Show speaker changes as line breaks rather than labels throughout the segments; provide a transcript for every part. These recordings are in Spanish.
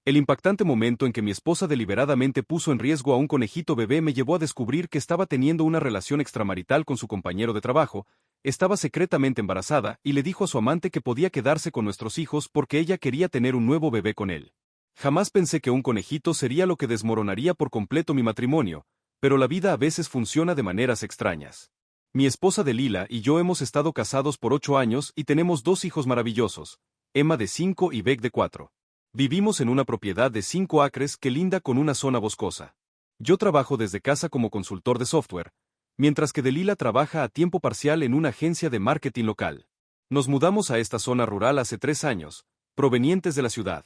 El impactante momento en que mi esposa deliberadamente puso en riesgo a un conejito bebé me llevó a descubrir que estaba teniendo una relación extramarital con su compañero de trabajo, estaba secretamente embarazada y le dijo a su amante que podía quedarse con nuestros hijos porque ella quería tener un nuevo bebé con él. Jamás pensé que un conejito sería lo que desmoronaría por completo mi matrimonio, pero la vida a veces funciona de maneras extrañas. Mi esposa Delila y yo hemos estado casados por 8 años y tenemos 2 hijos maravillosos, Emma de 5 y Beck de 4. Vivimos en una propiedad de 5 acres que linda con una zona boscosa. Yo trabajo desde casa como consultor de software, mientras que Delila trabaja a tiempo parcial en una agencia de marketing local. Nos mudamos a esta zona rural hace 3 años, provenientes de la ciudad.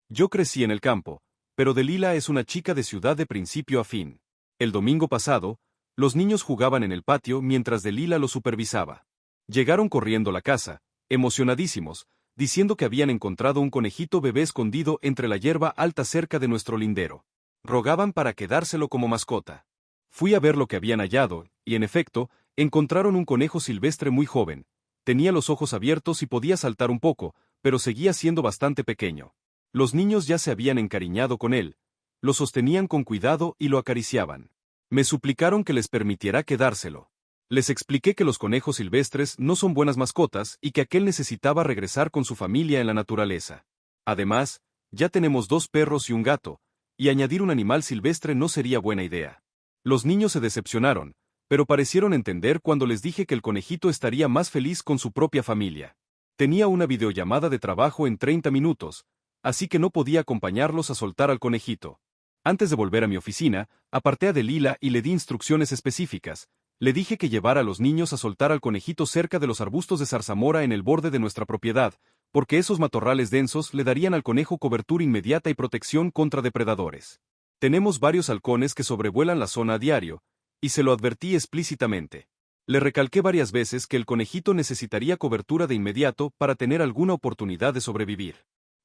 Yo crecí en el campo, pero Delila es una chica de ciudad de principio a fin. El domingo pasado, los niños jugaban en el patio mientras Delila los supervisaba. Llegaron corriendo a la casa, emocionadísimos, diciendo que habían encontrado un conejito bebé escondido entre la hierba alta cerca de nuestro lindero. Rogaban para quedárselo como mascota. Fui a ver lo que habían hallado, y en efecto, encontraron un conejo silvestre muy joven. Tenía los ojos abiertos y podía saltar un poco, pero seguía siendo bastante pequeño. Los niños ya se habían encariñado con él. Lo sostenían con cuidado y lo acariciaban. Me suplicaron que les permitiera quedárselo. Les expliqué que los conejos silvestres no son buenas mascotas y que aquel necesitaba regresar con su familia en la naturaleza. Además, ya tenemos 2 perros y un gato, y añadir un animal silvestre no sería buena idea. Los niños se decepcionaron, pero parecieron entender cuando les dije que el conejito estaría más feliz con su propia familia. Tenía una videollamada de trabajo en 30 minutos, así que no podía acompañarlos a soltar al conejito. Antes de volver a mi oficina, aparté a Delila y le di instrucciones específicas. Le dije que llevara a los niños a soltar al conejito cerca de los arbustos de zarzamora en el borde de nuestra propiedad, porque esos matorrales densos le darían al conejo cobertura inmediata y protección contra depredadores. Tenemos varios halcones que sobrevuelan la zona a diario, y se lo advertí explícitamente. Le recalqué varias veces que el conejito necesitaría cobertura de inmediato para tener alguna oportunidad de sobrevivir.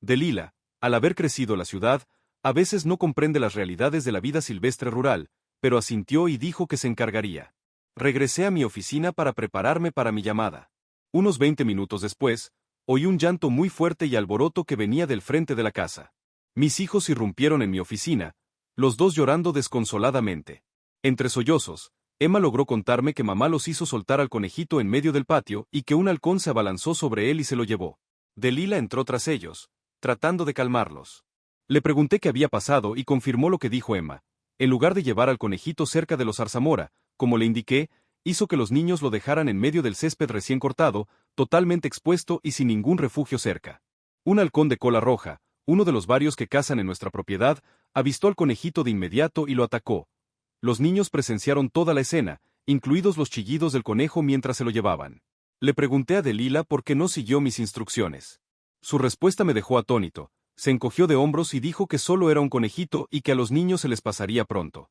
Delila, al haber crecido en la ciudad, a veces no comprende las realidades de la vida silvestre rural, pero asintió y dijo que se encargaría. Regresé a mi oficina para prepararme para mi llamada. Unos 20 minutos después, oí un llanto muy fuerte y alboroto que venía del frente de la casa. Mis hijos irrumpieron en mi oficina, los 2 llorando desconsoladamente. Entre sollozos, Emma logró contarme que mamá los hizo soltar al conejito en medio del patio y que un halcón se abalanzó sobre él y se lo llevó. Delila entró tras ellos, tratando de calmarlos. Le pregunté qué había pasado y confirmó lo que dijo Emma. En lugar de llevar al conejito cerca de los zarzamora, como le indiqué, hizo que los niños lo dejaran en medio del césped recién cortado, totalmente expuesto y sin ningún refugio cerca. Un halcón de cola roja, uno de los varios que cazan en nuestra propiedad, avistó al conejito de inmediato y lo atacó. Los niños presenciaron toda la escena, incluidos los chillidos del conejo mientras se lo llevaban. Le pregunté a Delila por qué no siguió mis instrucciones. Su respuesta me dejó atónito. Se encogió de hombros y dijo que solo era un conejito y que a los niños se les pasaría pronto.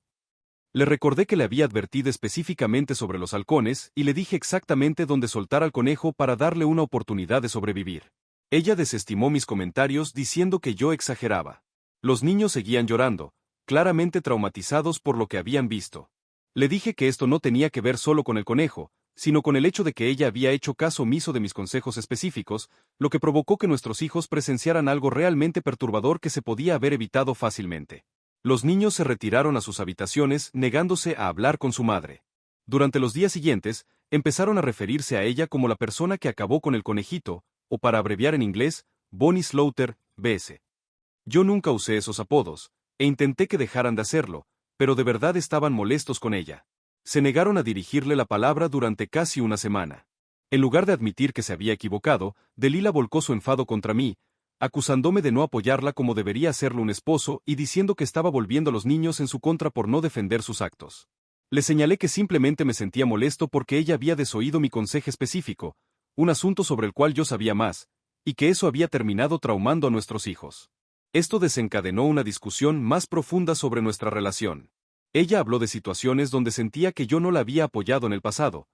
Le recordé que le había advertido específicamente sobre los halcones y le dije exactamente dónde soltar al conejo para darle una oportunidad de sobrevivir. Ella desestimó mis comentarios diciendo que yo exageraba. Los niños seguían llorando, claramente traumatizados por lo que habían visto. Le dije que esto no tenía que ver solo con el conejo, sino con el hecho de que ella había hecho caso omiso de mis consejos específicos, lo que provocó que nuestros hijos presenciaran algo realmente perturbador que se podía haber evitado fácilmente. Los niños se retiraron a sus habitaciones negándose a hablar con su madre. Durante los días siguientes, empezaron a referirse a ella como la persona que acabó con el conejito, o para abreviar en inglés, Bonnie Slaughter, B.S. Yo nunca usé esos apodos, e intenté que dejaran de hacerlo, pero de verdad estaban molestos con ella. Se negaron a dirigirle la palabra durante casi una semana. En lugar de admitir que se había equivocado, Delila volcó su enfado contra mí, acusándome de no apoyarla como debería hacerlo un esposo y diciendo que estaba volviendo a los niños en su contra por no defender sus actos. Le señalé que simplemente me sentía molesto porque ella había desoído mi consejo específico, un asunto sobre el cual yo sabía más, y que eso había terminado traumando a nuestros hijos. Esto desencadenó una discusión más profunda sobre nuestra relación. Ella habló de situaciones donde sentía que yo no la había apoyado en el pasado.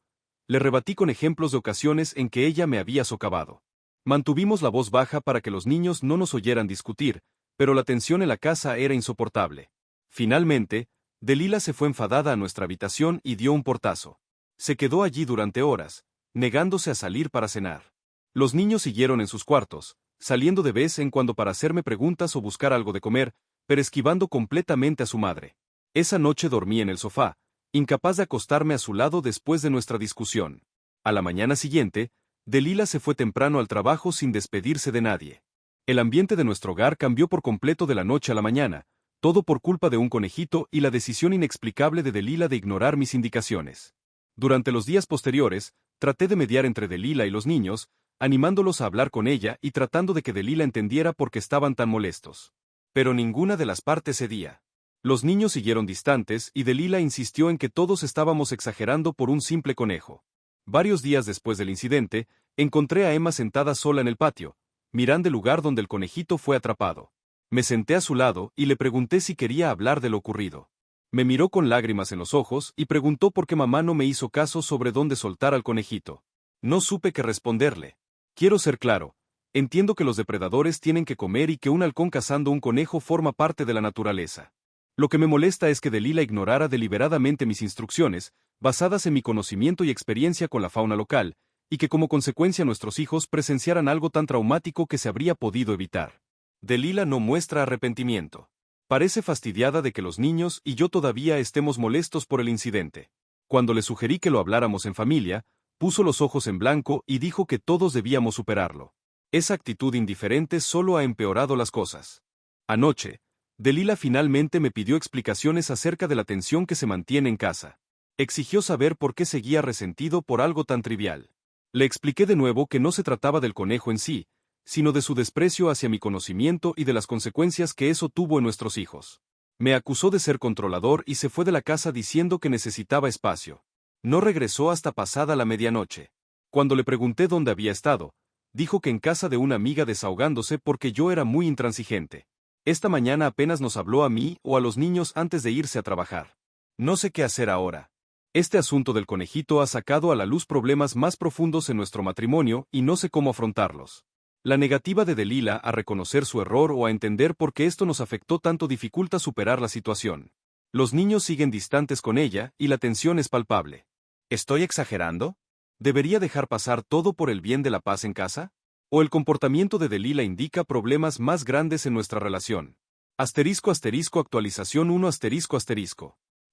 Le rebatí con ejemplos de ocasiones en que ella me había socavado. Mantuvimos la voz baja para que los niños no nos oyeran discutir, pero la tensión en la casa era insoportable. Finalmente, Delila se fue enfadada a nuestra habitación y dio un portazo. Se quedó allí durante horas, negándose a salir para cenar. Los niños siguieron en sus cuartos, saliendo de vez en cuando para hacerme preguntas o buscar algo de comer, pero esquivando completamente a su madre. Esa noche dormí en el sofá, incapaz de acostarme a su lado después de nuestra discusión. A la mañana siguiente, Delila se fue temprano al trabajo sin despedirse de nadie. El ambiente de nuestro hogar cambió por completo de la noche a la mañana, todo por culpa de un conejito y la decisión inexplicable de Delila de ignorar mis indicaciones. Durante los días posteriores, traté de mediar entre Delila y los niños, animándolos a hablar con ella y tratando de que Delila entendiera por qué estaban tan molestos. Pero ninguna de las partes cedía. Los niños siguieron distantes y Delila insistió en que todos estábamos exagerando por un simple conejo. Varios días después del incidente, encontré a Emma sentada sola en el patio, mirando el lugar donde el conejito fue atrapado. Me senté a su lado y le pregunté si quería hablar de lo ocurrido. Me miró con lágrimas en los ojos y preguntó por qué mamá no me hizo caso sobre dónde soltar al conejito. No supe qué responderle. Quiero ser claro, entiendo que los depredadores tienen que comer y que un halcón cazando un conejo forma parte de la naturaleza. Lo que me molesta es que Delila ignorara deliberadamente mis instrucciones, basadas en mi conocimiento y experiencia con la fauna local, y que como consecuencia nuestros hijos presenciaran algo tan traumático que se habría podido evitar. Delila no muestra arrepentimiento. Parece fastidiada de que los niños y yo todavía estemos molestos por el incidente. Cuando le sugerí que lo habláramos en familia, puso los ojos en blanco y dijo que todos debíamos superarlo. Esa actitud indiferente solo ha empeorado las cosas. Anoche, Delila finalmente me pidió explicaciones acerca de la tensión que se mantiene en casa. Exigió saber por qué seguía resentido por algo tan trivial. Le expliqué de nuevo que no se trataba del conejo en sí, sino de su desprecio hacia mi conocimiento y de las consecuencias que eso tuvo en nuestros hijos. Me acusó de ser controlador y se fue de la casa diciendo que necesitaba espacio. No regresó hasta pasada la medianoche. Cuando le pregunté dónde había estado, dijo que en casa de una amiga desahogándose porque yo era muy intransigente. Esta mañana apenas nos habló a mí o a los niños antes de irse a trabajar. No sé qué hacer ahora. Este asunto del conejito ha sacado a la luz problemas más profundos en nuestro matrimonio y no sé cómo afrontarlos. La negativa de Delila a reconocer su error o a entender por qué esto nos afectó tanto dificulta superar la situación. Los niños siguen distantes con ella y la tensión es palpable. ¿Estoy exagerando? ¿Debería dejar pasar todo por el bien de la paz en casa? ¿O el comportamiento de Delila indica problemas más grandes en nuestra relación? Actualización 1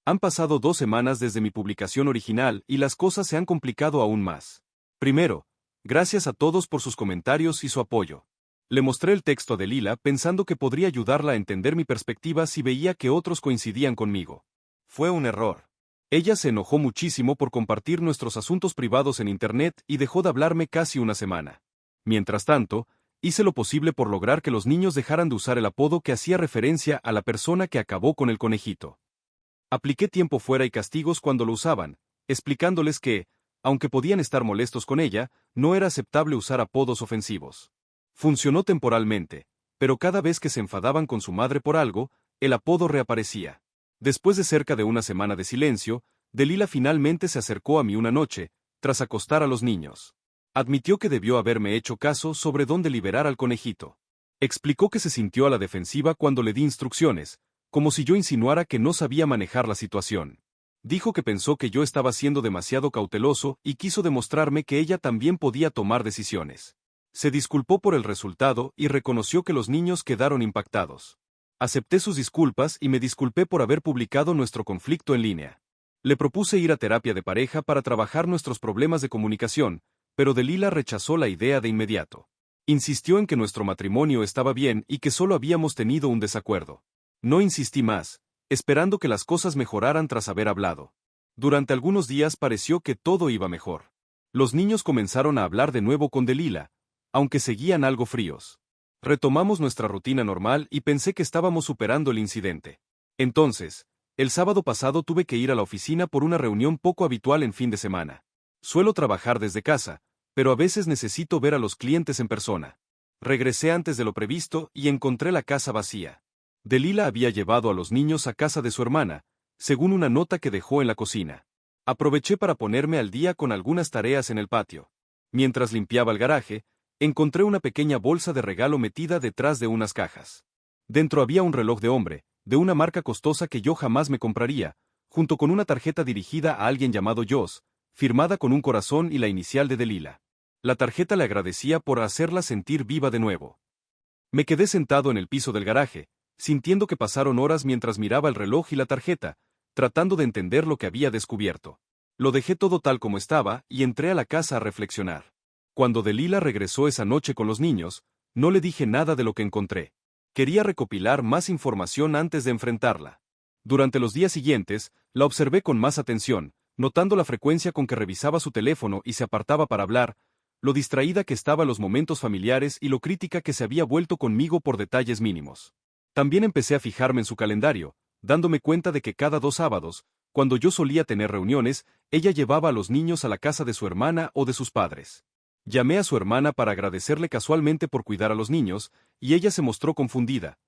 Han pasado 2 semanas desde mi publicación original y las cosas se han complicado aún más. Primero, gracias a todos por sus comentarios y su apoyo. Le mostré el texto a Delila pensando que podría ayudarla a entender mi perspectiva si veía que otros coincidían conmigo. Fue un error. Ella se enojó muchísimo por compartir nuestros asuntos privados en Internet y dejó de hablarme casi una semana. Mientras tanto, hice lo posible por lograr que los niños dejaran de usar el apodo que hacía referencia a la persona que acabó con el conejito. Apliqué tiempo fuera y castigos cuando lo usaban, explicándoles que, aunque podían estar molestos con ella, no era aceptable usar apodos ofensivos. Funcionó temporalmente, pero cada vez que se enfadaban con su madre por algo, el apodo reaparecía. Después de cerca de una semana de silencio, Delila finalmente se acercó a mí una noche, tras acostar a los niños. Admitió que debió haberme hecho caso sobre dónde liberar al conejito. Explicó que se sintió a la defensiva cuando le di instrucciones, como si yo insinuara que no sabía manejar la situación. Dijo que pensó que yo estaba siendo demasiado cauteloso y quiso demostrarme que ella también podía tomar decisiones. Se disculpó por el resultado y reconoció que los niños quedaron impactados. Acepté sus disculpas y me disculpé por haber publicado nuestro conflicto en línea. Le propuse ir a terapia de pareja para trabajar nuestros problemas de comunicación, pero Delila rechazó la idea de inmediato. Insistió en que nuestro matrimonio estaba bien y que solo habíamos tenido un desacuerdo. No insistí más, esperando que las cosas mejoraran tras haber hablado. Durante algunos días pareció que todo iba mejor. Los niños comenzaron a hablar de nuevo con Delila, aunque seguían algo fríos. Retomamos nuestra rutina normal y pensé que estábamos superando el incidente. Entonces, el sábado pasado tuve que ir a la oficina por una reunión poco habitual en fin de semana. Suelo trabajar desde casa, pero a veces necesito ver a los clientes en persona. Regresé antes de lo previsto y encontré la casa vacía. Delila había llevado a los niños a casa de su hermana, según una nota que dejó en la cocina. Aproveché para ponerme al día con algunas tareas en el patio. Mientras limpiaba el garaje, encontré una pequeña bolsa de regalo metida detrás de unas cajas. Dentro había un reloj de hombre, de una marca costosa que yo jamás me compraría, junto con una tarjeta dirigida a alguien llamado Joss, firmada con un corazón y la inicial de Delila. La tarjeta le agradecía por hacerla sentir viva de nuevo. Me quedé sentado en el piso del garaje, sintiendo que pasaron horas mientras miraba el reloj y la tarjeta, tratando de entender lo que había descubierto. Lo dejé todo tal como estaba y entré a la casa a reflexionar. Cuando Delila regresó esa noche con los niños, no le dije nada de lo que encontré. Quería recopilar más información antes de enfrentarla. Durante los días siguientes, la observé con más atención, notando la frecuencia con que revisaba su teléfono y se apartaba para hablar, lo distraída que estaba en los momentos familiares y lo crítica que se había vuelto conmigo por detalles mínimos. También empecé a fijarme en su calendario, dándome cuenta de que cada 2 sábados, cuando yo solía tener reuniones, ella llevaba a los niños a la casa de su hermana o de sus padres. Llamé a su hermana para agradecerle casualmente por cuidar a los niños, y ella se mostró confundida.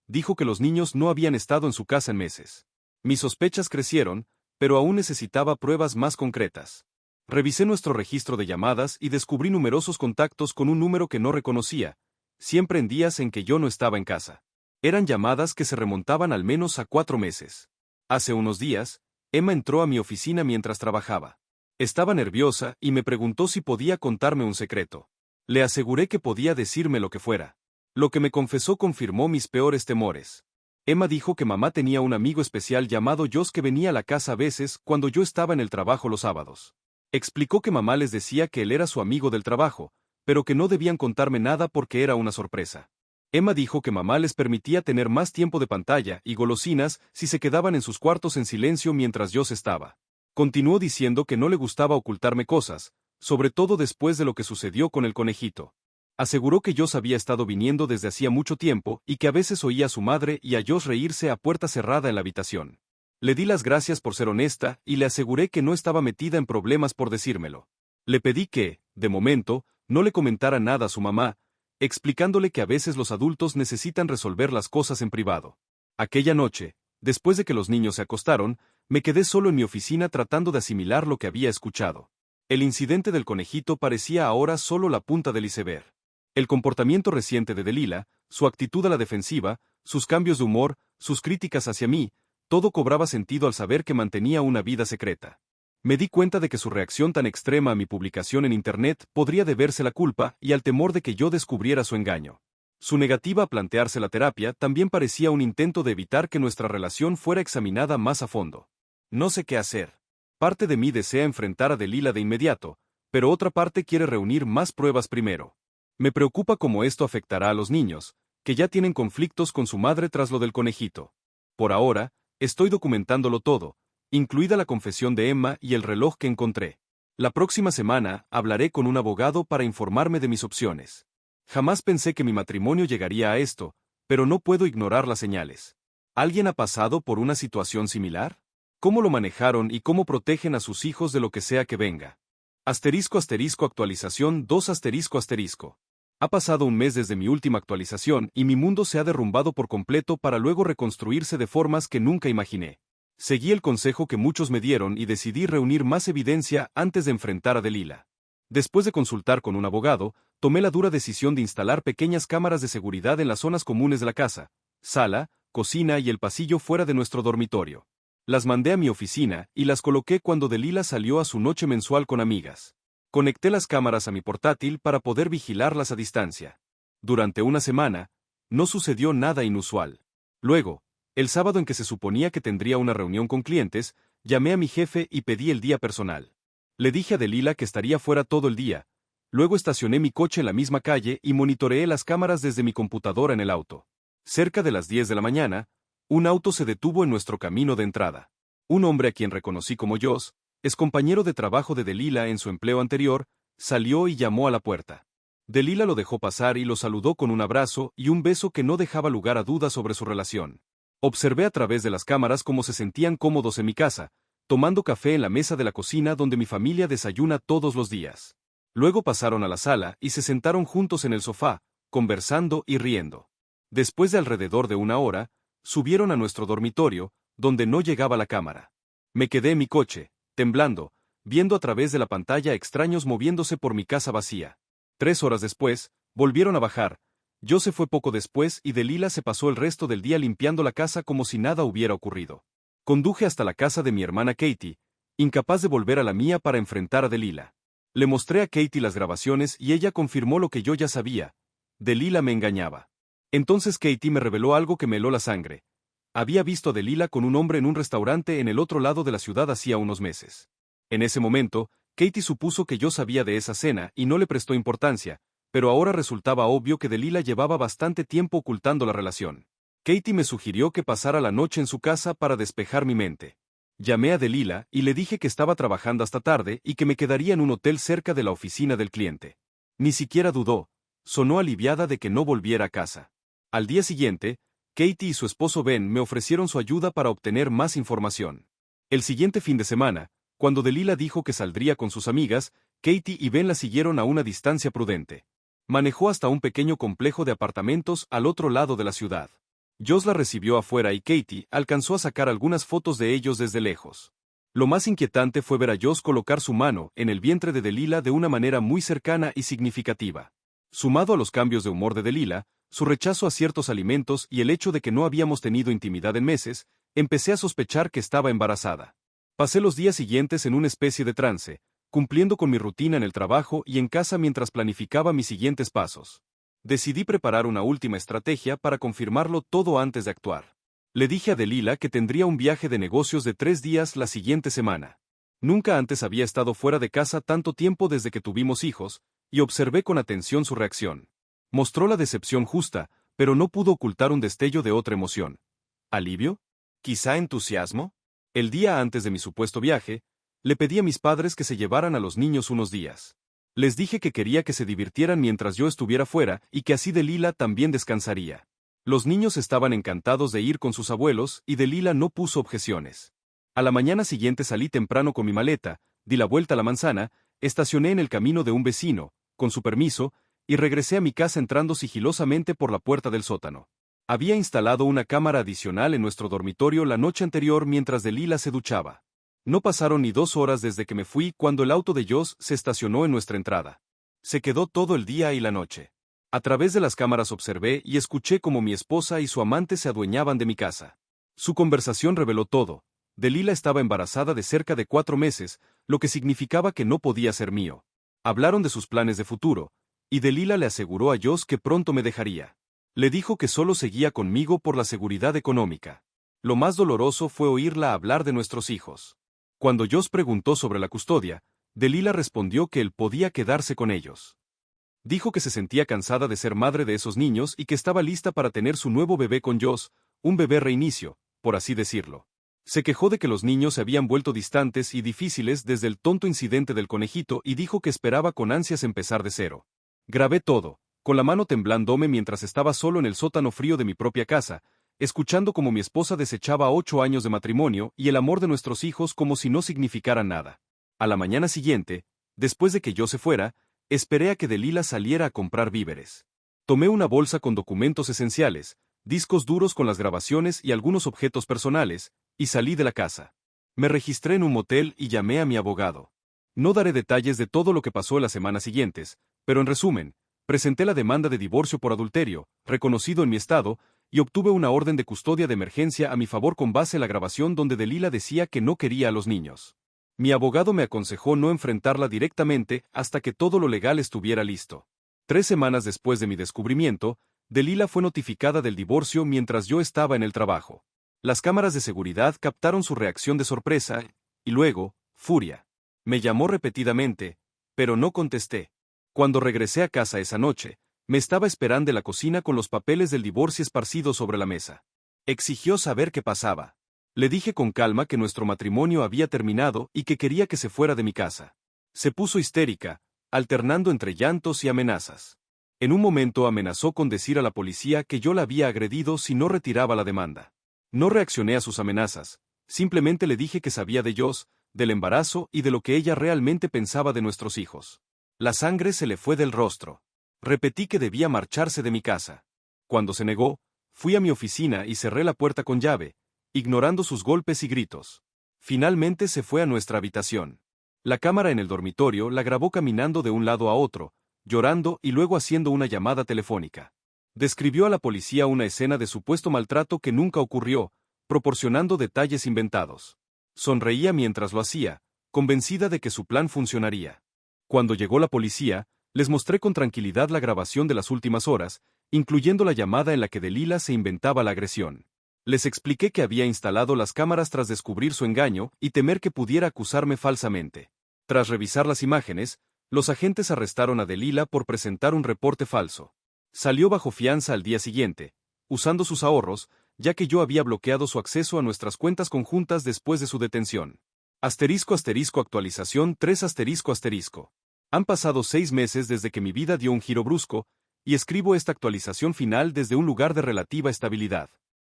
Dijo que los niños no habían estado en su casa en meses. Mis sospechas crecieron, pero aún necesitaba pruebas más concretas. Revisé nuestro registro de llamadas y descubrí numerosos contactos con un número que no reconocía, siempre en días en que yo no estaba en casa. Eran llamadas que se remontaban al menos a 4 meses. Hace unos días, Emma entró a mi oficina mientras trabajaba. Estaba nerviosa y me preguntó si podía contarme un secreto. Le aseguré que podía decirme lo que fuera. Lo que me confesó confirmó mis peores temores. Emma dijo que mamá tenía un amigo especial llamado Josh que venía a la casa a veces cuando yo estaba en el trabajo los sábados. Explicó que mamá les decía que él era su amigo del trabajo, pero que no debían contarme nada porque era una sorpresa. Emma dijo que mamá les permitía tener más tiempo de pantalla y golosinas si se quedaban en sus cuartos en silencio mientras Josh estaba. Continuó diciendo que no le gustaba ocultarme cosas, sobre todo después de lo que sucedió con el conejito. Aseguró que Josh había estado viniendo desde hacía mucho tiempo y que a veces oía a su madre y a Josh reírse a puerta cerrada en la habitación. Le di las gracias por ser honesta y le aseguré que no estaba metida en problemas por decírmelo. Le pedí que, de momento, no le comentara nada a su mamá, explicándole que a veces los adultos necesitan resolver las cosas en privado. Aquella noche, después de que los niños se acostaron, me quedé solo en mi oficina tratando de asimilar lo que había escuchado. El incidente del conejito parecía ahora solo la punta del iceberg. El comportamiento reciente de Delila, su actitud a la defensiva, sus cambios de humor, sus críticas hacia mí, todo cobraba sentido al saber que mantenía una vida secreta. Me di cuenta de que su reacción tan extrema a mi publicación en Internet podría deberse a la culpa y al temor de que yo descubriera su engaño. Su negativa a plantearse la terapia también parecía un intento de evitar que nuestra relación fuera examinada más a fondo. No sé qué hacer. Parte de mí desea enfrentar a Delila de inmediato, pero otra parte quiere reunir más pruebas primero. Me preocupa cómo esto afectará a los niños, que ya tienen conflictos con su madre tras lo del conejito. Por ahora, estoy documentándolo todo, incluida la confesión de Emma y el reloj que encontré. La próxima semana hablaré con un abogado para informarme de mis opciones. Jamás pensé que mi matrimonio llegaría a esto, pero no puedo ignorar las señales. ¿Alguien ha pasado por una situación similar? ¿Cómo lo manejaron y cómo protegen a sus hijos de lo que sea que venga? Actualización 2 ***. Ha pasado un mes desde mi última actualización y mi mundo se ha derrumbado por completo para luego reconstruirse de formas que nunca imaginé. Seguí el consejo que muchos me dieron y decidí reunir más evidencia antes de enfrentar a Delila. Después de consultar con un abogado, tomé la dura decisión de instalar pequeñas cámaras de seguridad en las zonas comunes de la casa, sala, cocina y el pasillo fuera de nuestro dormitorio. Las mandé a mi oficina y las coloqué cuando Delila salió a su noche mensual con amigas. Conecté las cámaras a mi portátil para poder vigilarlas a distancia. Durante una semana, no sucedió nada inusual. Luego, el sábado en que se suponía que tendría una reunión con clientes, llamé a mi jefe y pedí el día personal. Le dije a Delila que estaría fuera todo el día. Luego estacioné mi coche en la misma calle y monitoreé las cámaras desde mi computadora en el auto. Cerca de las 10 de la mañana, un auto se detuvo en nuestro camino de entrada. Un hombre a quien reconocí como Josh, ex compañero de trabajo de Delila en su empleo anterior, salió y llamó a la puerta. Delila lo dejó pasar y lo saludó con un abrazo y un beso que no dejaba lugar a dudas sobre su relación. Observé a través de las cámaras cómo se sentían cómodos en mi casa, tomando café en la mesa de la cocina donde mi familia desayuna todos los días. Luego pasaron a la sala y se sentaron juntos en el sofá, conversando y riendo. Después de alrededor de una hora, subieron a nuestro dormitorio, donde no llegaba la cámara. Me quedé en mi coche, temblando, viendo a través de la pantalla extraños moviéndose por mi casa vacía. 3 horas después, volvieron a bajar. Yo se fue poco después y Delila se pasó el resto del día limpiando la casa como si nada hubiera ocurrido. Conduje hasta la casa de mi hermana Katie, incapaz de volver a la mía para enfrentar a Delila. Le mostré a Katie las grabaciones y ella confirmó lo que yo ya sabía. Delilah me engañaba. Entonces Katie me reveló algo que me heló la sangre. Había visto a Delilah con un hombre en un restaurante en el otro lado de la ciudad hacía unos meses. En ese momento, Katie supuso que yo sabía de esa cena y no le prestó importancia, pero ahora resultaba obvio que Delilah llevaba bastante tiempo ocultando la relación. Katie me sugirió que pasara la noche en su casa para despejar mi mente. Llamé a Delilah y le dije que estaba trabajando hasta tarde y que me quedaría en un hotel cerca de la oficina del cliente. Ni siquiera dudó, sonó aliviada de que no volviera a casa. Al día siguiente, Katie y su esposo Ben me ofrecieron su ayuda para obtener más información. El siguiente fin de semana, cuando Delilah dijo que saldría con sus amigas, Katie y Ben la siguieron a una distancia prudente. Manejó hasta un pequeño complejo de apartamentos al otro lado de la ciudad. Joss la recibió afuera y Katie alcanzó a sacar algunas fotos de ellos desde lejos. Lo más inquietante fue ver a Joss colocar su mano en el vientre de Delilah de una manera muy cercana y significativa. Sumado a los cambios de humor de Delilah, su rechazo a ciertos alimentos y el hecho de que no habíamos tenido intimidad en meses, empecé a sospechar que estaba embarazada. Pasé los días siguientes en una especie de trance, cumpliendo con mi rutina en el trabajo y en casa mientras planificaba mis siguientes pasos. Decidí preparar una última estrategia para confirmarlo todo antes de actuar. Le dije a Delilah que tendría un viaje de negocios de 3 días la siguiente semana. Nunca antes había estado fuera de casa tanto tiempo desde que tuvimos hijos, y observé con atención su reacción. Mostró la decepción justa, pero no pudo ocultar un destello de otra emoción. ¿Alivio? ¿Quizá entusiasmo? El día antes de mi supuesto viaje, le pedí a mis padres que se llevaran a los niños unos días. Les dije que quería que se divirtieran mientras yo estuviera fuera y que así Delilah también descansaría. Los niños estaban encantados de ir con sus abuelos y Delilah no puso objeciones. A la mañana siguiente salí temprano con mi maleta, di la vuelta a la manzana, estacioné en el camino de un vecino, con su permiso, y regresé a mi casa entrando sigilosamente por la puerta del sótano. Había instalado una cámara adicional en nuestro dormitorio la noche anterior mientras Delilah se duchaba. No pasaron ni 2 horas desde que me fui cuando el auto de Joss se estacionó en nuestra entrada. Se quedó todo el día y la noche. A través de las cámaras observé y escuché cómo mi esposa y su amante se adueñaban de mi casa. Su conversación reveló todo. Delilah estaba embarazada de cerca de 4 meses, lo que significaba que no podía ser mío. Hablaron de sus planes de futuro, y Delilah le aseguró a Joss que pronto me dejaría. Le dijo que solo seguía conmigo por la seguridad económica. Lo más doloroso fue oírla hablar de nuestros hijos. Cuando Joss preguntó sobre la custodia, Delilah respondió que él podía quedarse con ellos. Dijo que se sentía cansada de ser madre de esos niños y que estaba lista para tener su nuevo bebé con Joss, un bebé reinicio, por así decirlo. Se quejó de que los niños se habían vuelto distantes y difíciles desde el tonto incidente del conejito y dijo que esperaba con ansias empezar de cero. Grabé todo, con la mano temblándome mientras estaba solo en el sótano frío de mi propia casa, escuchando cómo mi esposa desechaba 8 años de matrimonio y el amor de nuestros hijos como si no significaran nada. A la mañana siguiente, después de que yo se fuera, esperé a que Delilah saliera a comprar víveres. Tomé una bolsa con documentos esenciales, discos duros con las grabaciones y algunos objetos personales, y salí de la casa. Me registré en un motel y llamé a mi abogado. No daré detalles de todo lo que pasó en las semanas siguientes, pero en resumen, presenté la demanda de divorcio por adulterio, reconocido en mi estado, y obtuve una orden de custodia de emergencia a mi favor con base en la grabación donde Delilah decía que no quería a los niños. Mi abogado me aconsejó no enfrentarla directamente hasta que todo lo legal estuviera listo. 3 semanas después de mi descubrimiento, Delilah fue notificada del divorcio mientras yo estaba en el trabajo. Las cámaras de seguridad captaron su reacción de sorpresa, y luego, furia. Me llamó repetidamente, pero no contesté. Cuando regresé a casa esa noche, me estaba esperando en la cocina con los papeles del divorcio esparcidos sobre la mesa. Exigió saber qué pasaba. Le dije con calma que nuestro matrimonio había terminado y que quería que se fuera de mi casa. Se puso histérica, alternando entre llantos y amenazas. En un momento amenazó con decir a la policía que yo la había agredido si no retiraba la demanda. No reaccioné a sus amenazas, simplemente le dije que sabía de Joss, del embarazo y de lo que ella realmente pensaba de nuestros hijos. La sangre se le fue del rostro. Repetí que debía marcharse de mi casa. Cuando se negó, fui a mi oficina y cerré la puerta con llave, ignorando sus golpes y gritos. Finalmente se fue a nuestra habitación. La cámara en el dormitorio la grabó caminando de un lado a otro, llorando y luego haciendo una llamada telefónica. Describió a la policía una escena de supuesto maltrato que nunca ocurrió, proporcionando detalles inventados. Sonreía mientras lo hacía, convencida de que su plan funcionaría. Cuando llegó la policía, les mostré con tranquilidad la grabación de las últimas horas, incluyendo la llamada en la que Delila se inventaba la agresión. Les expliqué que había instalado las cámaras tras descubrir su engaño y temer que pudiera acusarme falsamente. Tras revisar las imágenes, los agentes arrestaron a Delila por presentar un reporte falso. Salió bajo fianza al día siguiente, usando sus ahorros, ya que yo había bloqueado su acceso a nuestras cuentas conjuntas después de su detención. Actualización 3 ***. Han pasado 6 meses desde que mi vida dio un giro brusco, y escribo esta actualización final desde un lugar de relativa estabilidad.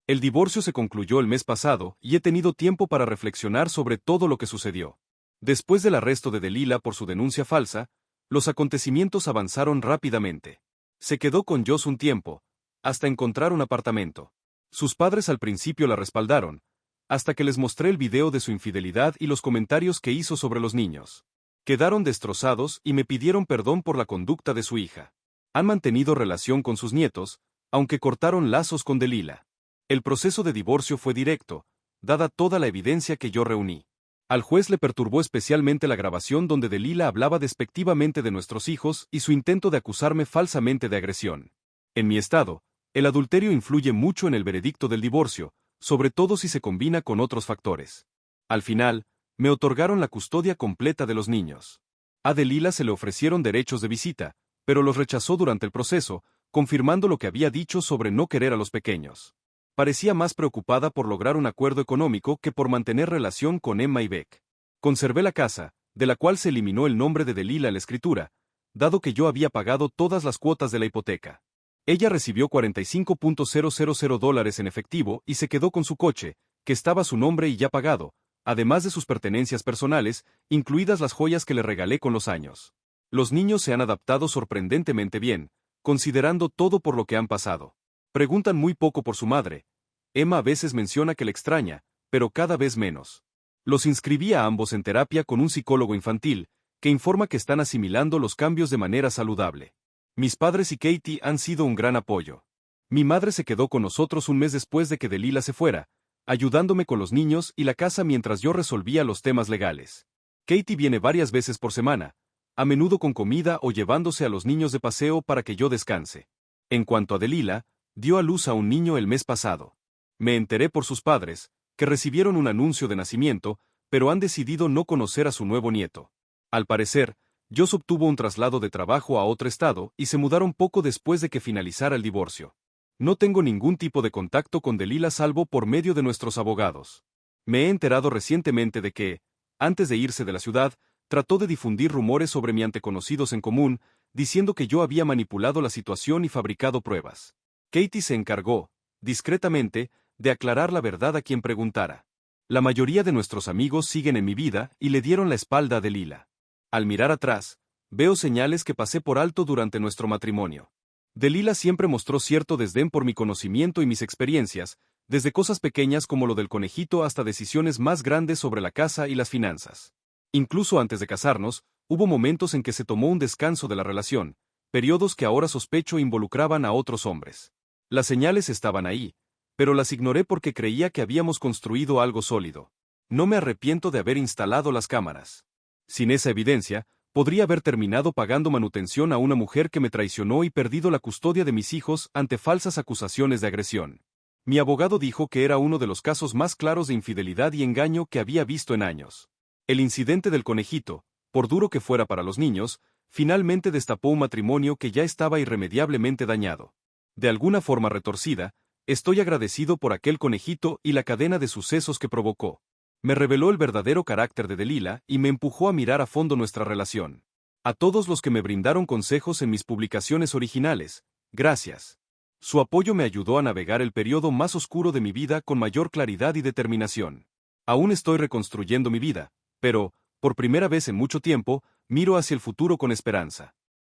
El divorcio se concluyó el mes pasado y he tenido tiempo para reflexionar sobre todo lo que sucedió. Después del arresto de Delila por su denuncia falsa, los acontecimientos avanzaron rápidamente. Se quedó con Joss un tiempo, hasta encontrar un apartamento. Sus padres al principio la respaldaron, hasta que les mostré el video de su infidelidad y los comentarios que hizo sobre los niños. Quedaron destrozados y me pidieron perdón por la conducta de su hija. Han mantenido relación con sus nietos, aunque cortaron lazos con Delila. El proceso de divorcio fue directo, dada toda la evidencia que yo reuní. Al juez le perturbó especialmente la grabación donde Delila hablaba despectivamente de nuestros hijos y su intento de acusarme falsamente de agresión. En mi estado, el adulterio influye mucho en el veredicto del divorcio, sobre todo si se combina con otros factores. Al final, me otorgaron la custodia completa de los niños. A Delila se le ofrecieron derechos de visita, pero los rechazó durante el proceso, confirmando lo que había dicho sobre no querer a los pequeños. Parecía más preocupada por lograr un acuerdo económico que por mantener relación con Emma y Beck. Conservé la casa, de la cual se eliminó el nombre de Delila en la escritura, dado que yo había pagado todas las cuotas de la hipoteca. Ella recibió $45,000 en efectivo y se quedó con su coche, que estaba a su nombre y ya pagado, además de sus pertenencias personales, incluidas las joyas que le regalé con los años. Los niños se han adaptado sorprendentemente bien, considerando todo por lo que han pasado. Preguntan muy poco por su madre. Emma a veces menciona que le extraña, pero cada vez menos. Los inscribí a ambos en terapia con un psicólogo infantil, que informa que están asimilando los cambios de manera saludable. Mis padres y Katie han sido un gran apoyo. Mi madre se quedó con nosotros un mes después de que Delila se fuera, ayudándome con los niños y la casa mientras yo resolvía los temas legales. Katie viene varias veces por semana, a menudo con comida o llevándose a los niños de paseo para que yo descanse. En cuanto a Delila, dio a luz a un niño el mes pasado. Me enteré por sus padres, que recibieron un anuncio de nacimiento, pero han decidido no conocer a su nuevo nieto. Al parecer, Joss obtuvo un traslado de trabajo a otro estado y se mudaron poco después de que finalizara el divorcio. No tengo ningún tipo de contacto con Delila salvo por medio de nuestros abogados. Me he enterado recientemente de que, antes de irse de la ciudad, trató de difundir rumores sobre mi ante conocidos en común, diciendo que yo había manipulado la situación y fabricado pruebas. Katie se encargó, discretamente, de aclarar la verdad a quien preguntara. La mayoría de nuestros amigos siguen en mi vida y le dieron la espalda a Delila. Al mirar atrás, veo señales que pasé por alto durante nuestro matrimonio. Delila siempre mostró cierto desdén por mi conocimiento y mis experiencias, desde cosas pequeñas como lo del conejito hasta decisiones más grandes sobre la casa y las finanzas. Incluso antes de casarnos, hubo momentos en que se tomó un descanso de la relación, periodos que ahora sospecho involucraban a otros hombres. Las señales estaban ahí, pero las ignoré porque creía que habíamos construido algo sólido. No me arrepiento de haber instalado las cámaras. Sin esa evidencia, podría haber terminado pagando manutención a una mujer que me traicionó y perdido la custodia de mis hijos ante falsas acusaciones de agresión. Mi abogado dijo que era uno de los casos más claros de infidelidad y engaño que había visto en años. El incidente del conejito, por duro que fuera para los niños, finalmente destapó un matrimonio que ya estaba irremediablemente dañado. De alguna forma retorcida, estoy agradecido por aquel conejito y la cadena de sucesos que provocó. Me reveló el verdadero carácter de Delila y me empujó a mirar a fondo nuestra relación. A todos los que me brindaron consejos en mis publicaciones originales, gracias. Su apoyo me ayudó a navegar el periodo más oscuro de mi vida con mayor claridad y determinación. Aún estoy reconstruyendo mi vida, pero, por primera vez en mucho tiempo, miro hacia el futuro con esperanza.